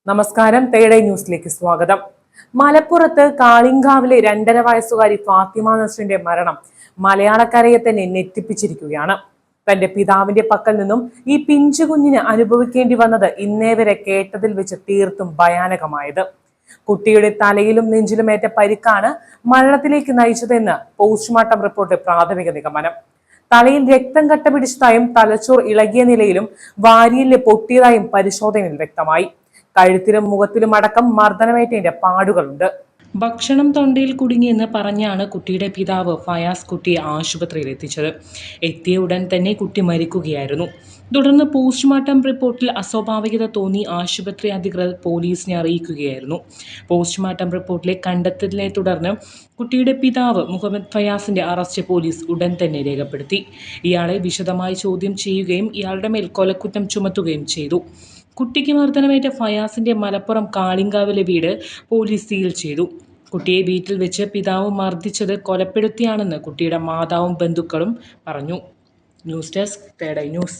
നമസ്കാരം. തേടൈ ന്യൂസിലേക്ക് സ്വാഗതം. മലപ്പുറത്ത് കാളിങ്കാവിലെ 2.5 വയസ്സുകാരി ഫാത്തിമ നസ്രിന്റെ മരണം മലയാളക്കരയെ തന്നെ ഞെട്ടിപ്പിച്ചിരിക്കുകയാണ്. തന്റെ പിതാവിന്റെ പക്കൽ നിന്നും ഈ പിഞ്ചു കുഞ്ഞിന് അനുഭവിക്കേണ്ടി വന്നത് ഇന്നേ വരെ കേട്ടതിൽ വെച്ച് തീർത്തും ഭയാനകമായത്. കുട്ടിയുടെ തലയിലും നെഞ്ചിലുമേറ്റ പരിക്കാണ് മരണത്തിലേക്ക് നയിച്ചതെന്ന് പോസ്റ്റ്മോർട്ടം റിപ്പോർട്ട് പ്രാഥമിക നിഗമനം. തലയിൽ രക്തം കട്ട പിടിച്ചതായും തലച്ചോർ ഇളകിയ നിലയിലും വാരിയെല്ല് പൊട്ടിയതായും പരിശോധനയിൽ വ്യക്തമായി. കഴുത്തിലും മുഖത്തിലും അടക്കം മർദ്ദനമേറ്റതിന്റെ പാടുകളുണ്ട്. ഭക്ഷണം തൊണ്ടയിൽ കുടുങ്ങിയെന്ന് പറഞ്ഞാണ് കുട്ടിയുടെ പിതാവ് ഫയാസ് കുട്ടിയെ ആശുപത്രിയിൽ എത്തിച്ചത്. എത്തിയ ഉടൻ തന്നെ കുട്ടി മരിക്കുകയായിരുന്നു. തുടർന്ന് പോസ്റ്റ്മോർട്ടം റിപ്പോർട്ടിൽ അസ്വാഭാവികത തോന്നി ആശുപത്രി അധികൃതർ പോലീസിനെ അറിയിക്കുകയായിരുന്നു. പോസ്റ്റ്മോർട്ടം റിപ്പോർട്ടിലെ കണ്ടെത്തലിനെ തുടർന്ന് കുട്ടിയുടെ പിതാവ് മുഹമ്മദ് ഫയാസിന്റെ അറസ്റ്റ് പോലീസ് ഉടൻ തന്നെ രേഖപ്പെടുത്തി. ഇയാളെ വിശദമായി ചോദ്യം ചെയ്യുകയും ഇയാളുടെ മേൽ കൊലക്കുറ്റം ചുമത്തുകയും ചെയ്തു. കുട്ടിക്ക് മർദ്ദനമേറ്റ ഫയാസിന്റെ മലപ്പുറം കാളിങ്കാവിലെ വീട് പോലീസ് സീൽ ചെയ്തു. കുട്ടിയെ വീട്ടിൽ വെച്ച് പിതാവ് മർദ്ദിച്ചത് കൊലപ്പെടുത്തിയാണെന്ന് കുട്ടിയുടെ മാതാവും ബന്ധുക്കളും പറഞ്ഞു. News desk Thedai news.